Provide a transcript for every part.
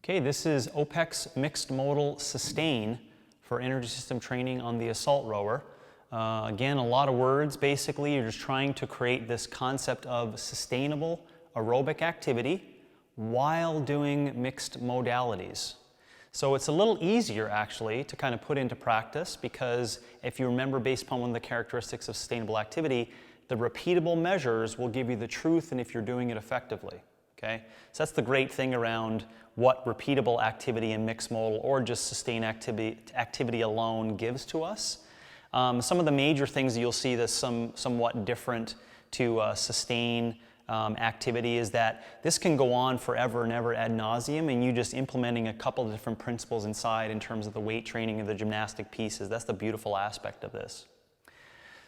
Okay, this is OPEX Mixed Modal Sustain for energy system training on the assault rower. Again, a lot of words. Basically, you're just trying to create this concept of sustainable aerobic activity while doing mixed modalities. So it's a little easier actually to kind of put into practice, because if you remember, based upon one of the characteristics of sustainable activity, the repeatable measures will give you the truth and if you're doing it effectively. Okay? So that's the great thing around what repeatable activity in mixed modal or just sustained activity alone gives to us. Some of the major things you'll see that's somewhat different to sustain activity is that this can go on forever and ever ad nauseum, and you just implementing a couple of different principles inside in terms of the weight training and the gymnastic pieces. That's the beautiful aspect of this.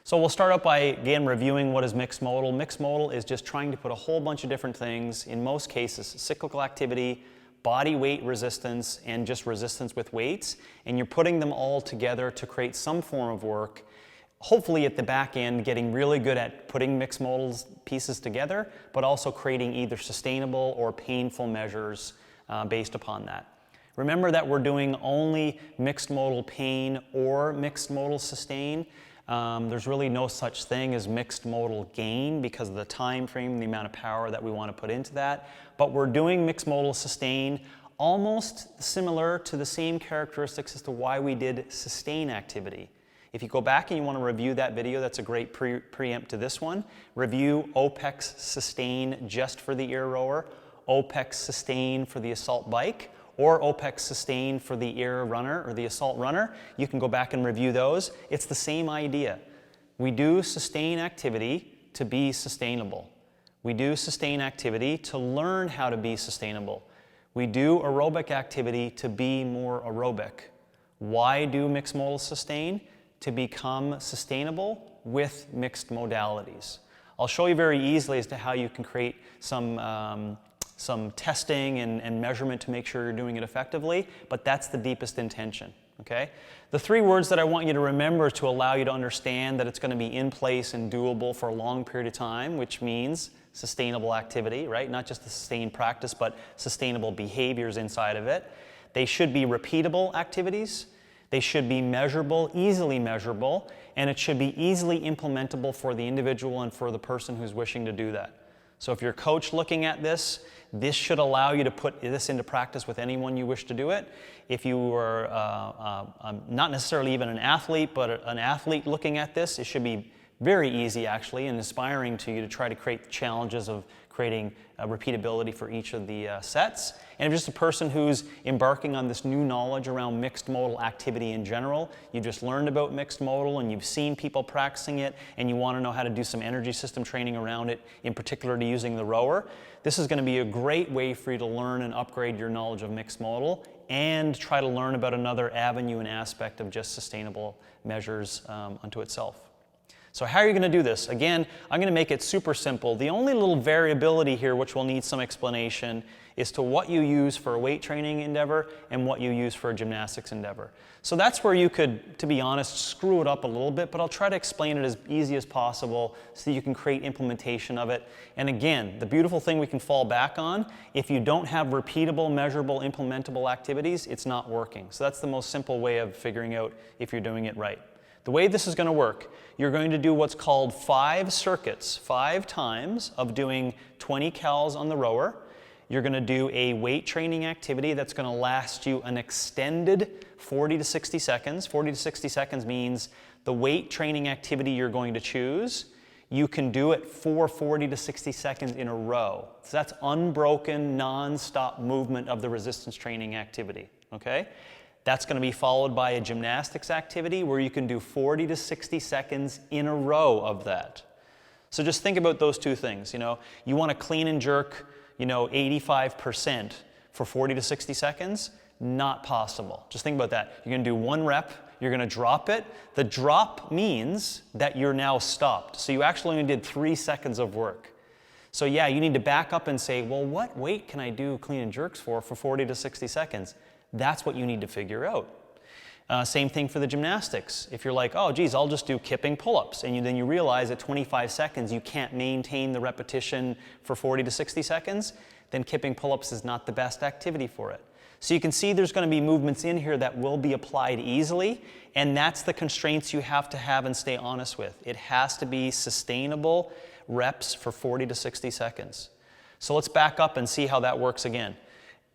So we'll start out by, again, reviewing what is mixed modal. Mixed modal is just trying to put a whole bunch of different things, in most cases cyclical activity, body weight resistance, and just resistance with weights, and you're putting them all together to create some form of work, hopefully at the back end getting really good at putting mixed modal pieces together, but also creating either sustainable or painful measures based upon that. Remember that we're doing only mixed modal pain or mixed modal sustain. There's really no such thing as mixed modal gain because of the time frame, the amount of power that we want to put into that. But we're doing mixed modal sustain, almost similar to the same characteristics as to why we did sustain activity. If you go back and you want to review that video, that's a great preempt to this one. Review OPEX sustain just for the air rower, OPEX sustain for the assault bike, or OPEX sustain for the air runner or the assault runner. You can go back and review those. It's the same idea. We do sustain activity to be sustainable. We do sustain activity to learn how to be sustainable. We do aerobic activity to be more aerobic. Why do mixed modal sustain? To become sustainable with mixed modalities. I'll show you very easily as to how you can create some testing and measurement to make sure you're doing it effectively, but that's the deepest intention, okay? The three words that I want you to remember to allow you to understand that it's going to be in place and doable for a long period of time, which means sustainable activity, right? Not just the sustained practice, but sustainable behaviors inside of it. They should be repeatable activities. They should be measurable, easily measurable, and it should be easily implementable for the individual and for the person who's wishing to do that. So if you're a coach looking at this, this should allow you to put this into practice with anyone you wish to do it. If you are not necessarily even an athlete, but an athlete looking at this, it should be very easy actually and inspiring to you to try to create the challenges of creating repeatability for each of the sets. And if you're just a person who's embarking on this new knowledge around mixed modal activity in general, you just learned about mixed modal and you've seen people practicing it and you want to know how to do some energy system training around it, in particular to using the rower, this is going to be a great way for you to learn and upgrade your knowledge of mixed modal and try to learn about another avenue and aspect of just sustainable measures unto itself. So how are you going to do this? Again, I'm going to make it super simple. The only little variability here which will need some explanation is to what you use for a weight training endeavor and what you use for a gymnastics endeavor. So that's where you could, to be honest, screw it up a little bit, but I'll try to explain it as easy as possible so that you can create implementation of it. And again, the beautiful thing we can fall back on, if you don't have repeatable, measurable, implementable activities, it's not working. So that's the most simple way of figuring out if you're doing it right. The way this is going to work, you're going to do what's called 5 circuits, 5 times of doing 20 cals on the rower. You're going to do a weight training activity that's going to last you an extended 40 to 60 seconds. 40 to 60 seconds means the weight training activity you're going to choose, you can do it for 40 to 60 seconds in a row. So that's unbroken, non-stop movement of the resistance training activity, okay? That's going to be followed by a gymnastics activity where you can do 40 to 60 seconds in a row of that. So just think about those two things. You know, you want to clean and jerk, 85% for 40 to 60 seconds? Not possible. Just think about that. You're going to do 1 rep, you're going to drop it. The drop means that you're now stopped. So you actually only did 3 seconds of work. So yeah, you need to back up and say, well, what weight can I do clean and jerks for 40 to 60 seconds? That's what you need to figure out. Same thing for the gymnastics. If you're like, oh geez, I'll just do kipping pull-ups, and then you realize at 25 seconds you can't maintain the repetition for 40 to 60 seconds, then kipping pull-ups is not the best activity for it. So you can see there's going to be movements in here that will be applied easily, and that's the constraints you have to have and stay honest with. It has to be sustainable reps for 40 to 60 seconds. So let's back up and see how that works again.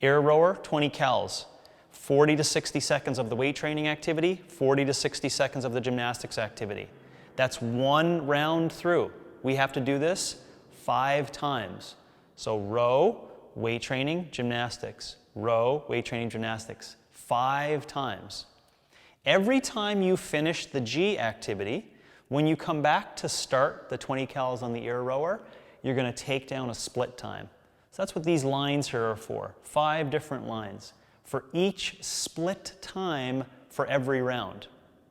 Air rower, 20 cals. 40 to 60 seconds of the weight training activity, 40 to 60 seconds of the gymnastics activity. That's one round through. We have to do this 5 times. So row, weight training, gymnastics. Row, weight training, gymnastics. 5 times. Every time you finish the G activity, when you come back to start the 20 cals on the air rower, you're going to take down a split time. So that's what these lines here are for. 5 different lines for each split time for every round,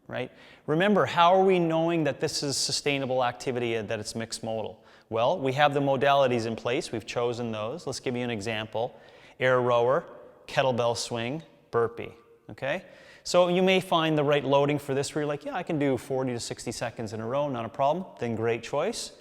right? Remember, how are we knowing that this is sustainable activity and that it's mixed modal? Well, we have the modalities in place. We've chosen those. Let's give you an example. Air rower, kettlebell swing, burpee, okay? So you may find the right loading for this where you're like, yeah, I can do 40 to 60 seconds in a row, not a problem. Then great choice.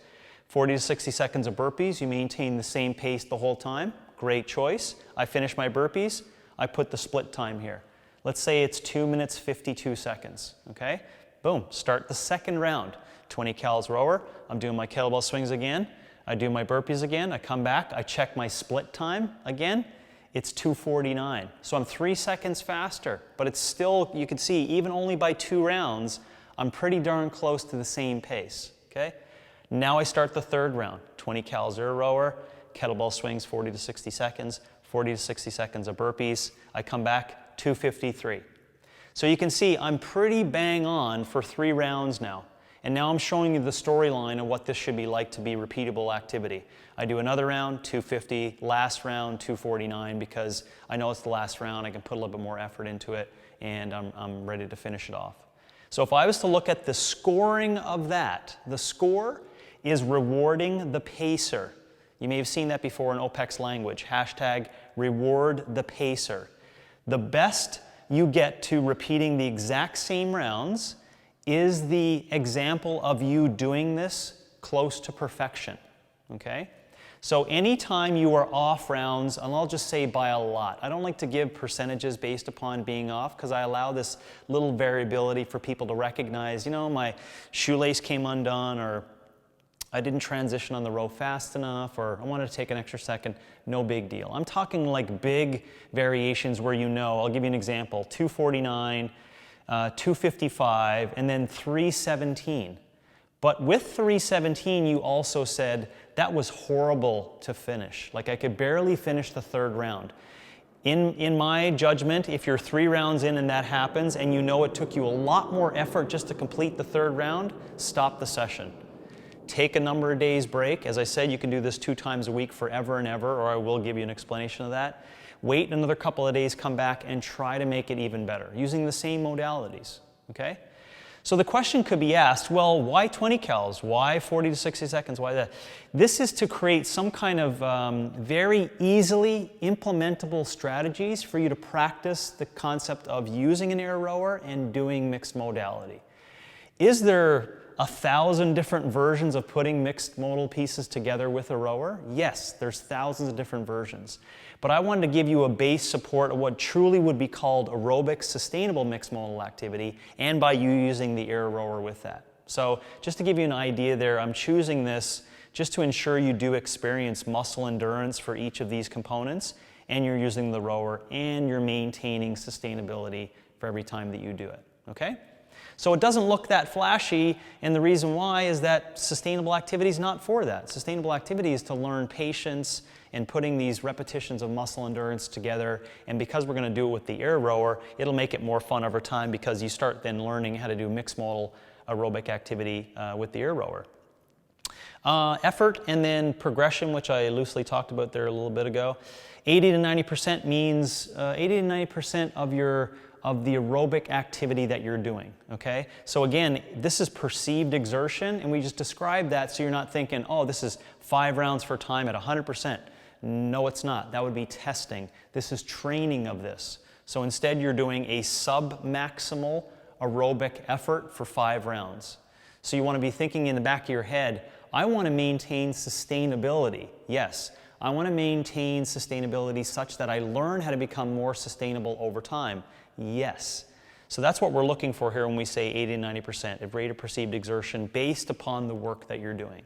40 to 60 seconds of burpees, you maintain the same pace the whole time. Great choice. I finish my burpees, I put the split time here. Let's say it's 2 minutes 52 seconds, okay? Boom, start the second round. 20 cals rower, I'm doing my kettlebell swings again, I do my burpees again, I come back, I check my split time again, it's 2:49. So I'm 3 seconds faster, but it's still, you can see, even only by 2 rounds, I'm pretty darn close to the same pace, okay? Now I start the third round, 20 cals air rower, kettlebell swings 40 to 60 seconds, 40 to 60 seconds of burpees. I come back, 2:53. So you can see I'm pretty bang on for 3 rounds now. And now I'm showing you the storyline of what this should be like to be repeatable activity. I do another round, 250, last round, 249, because I know it's the last round, I can put a little bit more effort into it, and I'm ready to finish it off. So if I was to look at the scoring of that, the score is rewarding the pacer. You may have seen that before in OPEX language, hashtag reward the pacer. The best you get to repeating the exact same rounds is the example of you doing this close to perfection, okay? So anytime you are off rounds, and I'll just say by a lot, I don't like to give percentages based upon being off because I allow this little variability for people to recognize, you know, my shoelace came undone, or I didn't transition on the row fast enough, or I wanted to take an extra second. No big deal. I'm talking like big variations where you know, I'll give you an example, 249, 255, and then 317. But with 317, you also said that was horrible to finish. Like I could barely finish the third round. In my judgment, if you're 3 rounds in and that happens, and you know it took you a lot more effort just to complete the third round, stop the session. Take a number of days break. As I said, you can do this 2 times a week forever and ever, or I will give you an explanation of that. Wait another couple of days, come back, and try to make it even better, using the same modalities, okay? So the question could be asked, well, why 20 cals? Why 40 to 60 seconds? Why that? This is to create some kind of very easily implementable strategies for you to practice the concept of using an air rower and doing mixed modality. Is there 1,000 different versions of putting mixed modal pieces together with a rower? Yes, there's thousands of different versions. But I wanted to give you a base support of what truly would be called aerobic sustainable mixed modal activity, and by you using the air rower with that. So just to give you an idea there, I'm choosing this just to ensure you do experience muscle endurance for each of these components, and you're using the rower, and you're maintaining sustainability for every time that you do it, okay? So it doesn't look that flashy, and the reason why is that sustainable activity is not for that. Sustainable activity is to learn patience and putting these repetitions of muscle endurance together, and because we're going to do it with the air rower, it'll make it more fun over time because you start then learning how to do mixed modal aerobic activity with the air rower. Effort and then progression, which I loosely talked about there a little bit ago. 80 to 90% means 80 to 90% of the aerobic activity that you're doing, okay? So again, this is perceived exertion, and we just described that so you're not thinking, oh, this is 5 rounds for time at 100%. No, it's not. That would be testing. This is training of this. So instead, you're doing a sub-maximal aerobic effort for 5 rounds. So you want to be thinking in the back of your head, I want to maintain sustainability. Yes, I want to maintain sustainability such that I learn how to become more sustainable over time. Yes. So that's what we're looking for here when we say 80 to 90% of rate of perceived exertion based upon the work that you're doing.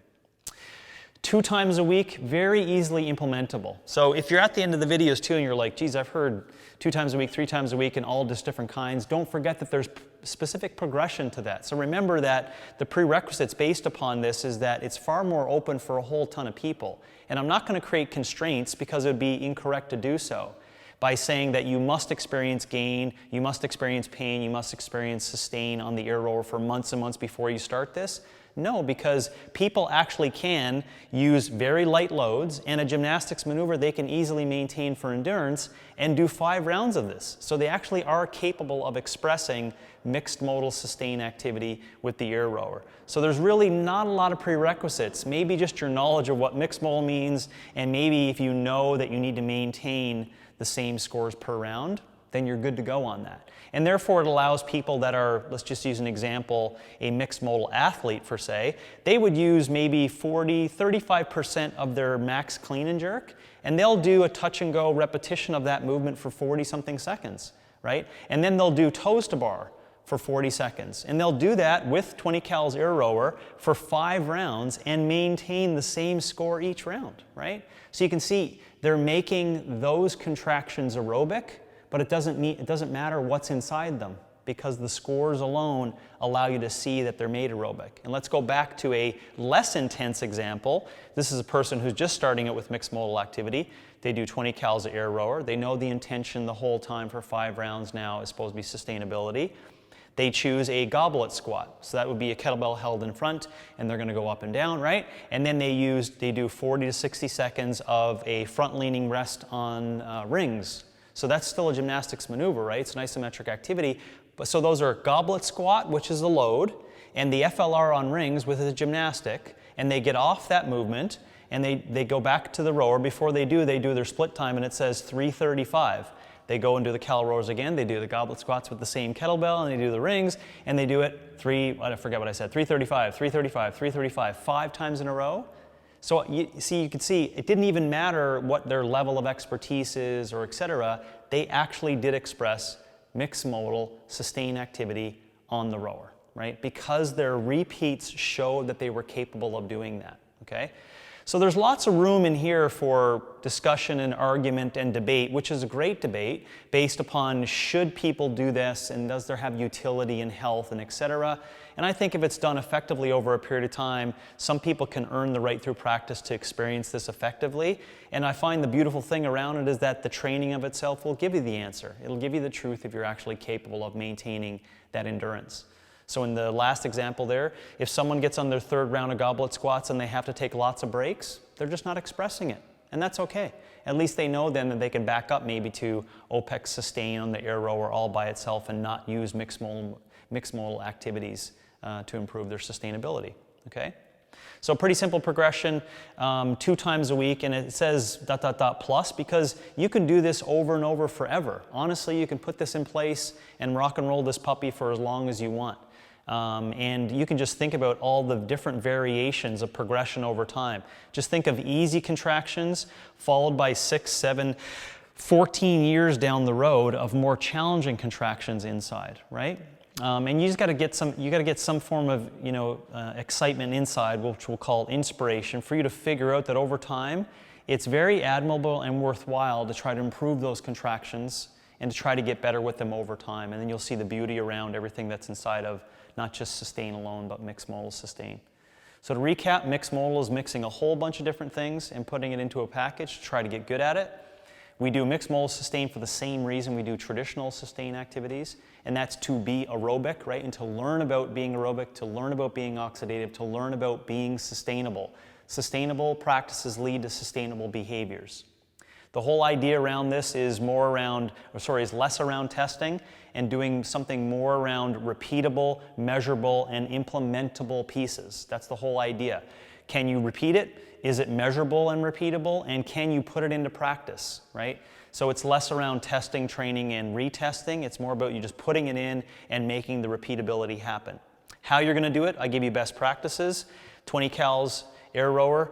2 times a week, very easily implementable. So if you're at the end of the videos too and you're like, geez, I've heard 2 times a week, 3 times a week, and all just different kinds, don't forget that there's specific progression to that. So remember that the prerequisites based upon this is that it's far more open for a whole ton of people. And I'm not going to create constraints because it would be incorrect to do so by saying that you must experience gain, you must experience pain, you must experience sustain on the air rower for months and months before you start this. No, because people actually can use very light loads and a gymnastics maneuver they can easily maintain for endurance and do 5 rounds of this. So they actually are capable of expressing mixed modal sustain activity with the air rower. So there's really not a lot of prerequisites, maybe just your knowledge of what mixed modal means, and maybe if you know that you need to maintain the same scores per round, then you're good to go on that. And therefore it allows people that are, let's just use an example, a mixed modal athlete for say, they would use maybe 35% of their max clean and jerk, and they'll do a touch and go repetition of that movement for 40 something seconds, right? And then they'll do toes to bar for 40 seconds. And they'll do that with 20 cals air rower for 5 rounds and maintain the same score each round, right? So you can see they're making those contractions aerobic, but it doesn't matter what's inside them because the scores alone allow you to see that they're made aerobic. And let's go back to a less intense example. This is a person who's just starting out with mixed modal activity. They do 20 cals air rower. They know the intention the whole time for 5 rounds now is supposed to be sustainability. They choose a goblet squat. So that would be a kettlebell held in front, and they're going to go up and down, right? And then they do 40 to 60 seconds of a front-leaning rest on rings. So that's still a gymnastics maneuver, right? It's an isometric activity. But so those are goblet squat, which is a load, and the FLR on rings, with a gymnastic, and they get off that movement, and they go back to the rower. Before they do their split time, and it says 3:35. They go and do the cal rowers again, they do the goblet squats with the same kettlebell, and they do the rings, and they do it 3:35, 3:35, 3:35, 5 times in a row. So you can see, it didn't even matter what their level of expertise is or et cetera, they actually did express mixed modal sustain activity on the rower, right? Because their repeats showed that they were capable of doing that, okay? So there's lots of room in here for discussion and argument and debate, which is a great debate based upon should people do this and does there have utility in health and et cetera. And I think if it's done effectively over a period of time, some people can earn the right through practice to experience this effectively. And I find the beautiful thing around it is that the training of itself will give you the answer. It'll give you the truth if you're actually capable of maintaining that endurance. So in the last example there, if someone gets on their 3rd round of goblet squats and they have to take lots of breaks, they're just not expressing it. And that's okay. At least they know then that they can back up maybe to OPEX sustain on the air rower all by itself and not use mixed modal activities to improve their sustainability, okay? So pretty simple progression, 2 times a week, and it says ... plus because you can do this over and over forever. Honestly, you can put this in place and rock and roll this puppy for as long as you want. And you can just think about all the different variations of progression over time. Just think of easy contractions followed by 6, 7, 14 years down the road of more challenging contractions inside, right? And you just got to get some form of excitement inside, which we'll call inspiration, for you to figure out that over time it's very admirable and worthwhile to try to improve those contractions and to try to get better with them over time. And then you'll see the beauty around everything that's inside of not just sustain alone, but mixed modal sustain. So to recap, mixed modal is mixing a whole bunch of different things and putting it into a package to try to get good at it. We do mixed modal sustain for the same reason we do traditional sustain activities, and that's to be aerobic, right? And to learn about being aerobic, to learn about being oxidative, to learn about being sustainable. Sustainable practices lead to sustainable behaviors. The whole idea around this is less around testing and doing something more around repeatable, measurable, and implementable pieces. That's the whole idea. Can you repeat it? Is it measurable and repeatable? And can you put it into practice, right? So it's less around testing, training, and retesting. It's more about you just putting it in and making the repeatability happen. How you're going to do it, I give you best practices. 20 cals air rower,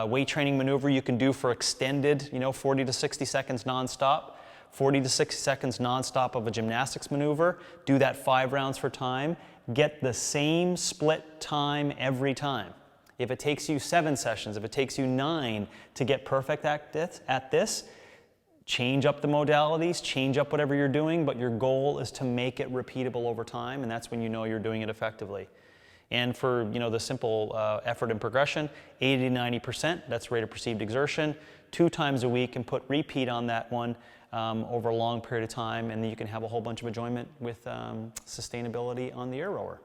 weight training maneuver you can do for extended, 40 to 60 seconds nonstop. 40 to 60 seconds nonstop of a gymnastics maneuver. Do that 5 rounds for time. Get the same split time every time. If it takes you 7 sessions, if it takes you 9 to get perfect at this, change up the modalities, change up whatever you're doing, but your goal is to make it repeatable over time, and that's when you know you're doing it effectively. And for the simple effort and progression, 80 to 90%, that's rate of perceived exertion, 2 times a week, and put repeat on that one over a long period of time, and then you can have a whole bunch of enjoyment with sustainability on the air rower.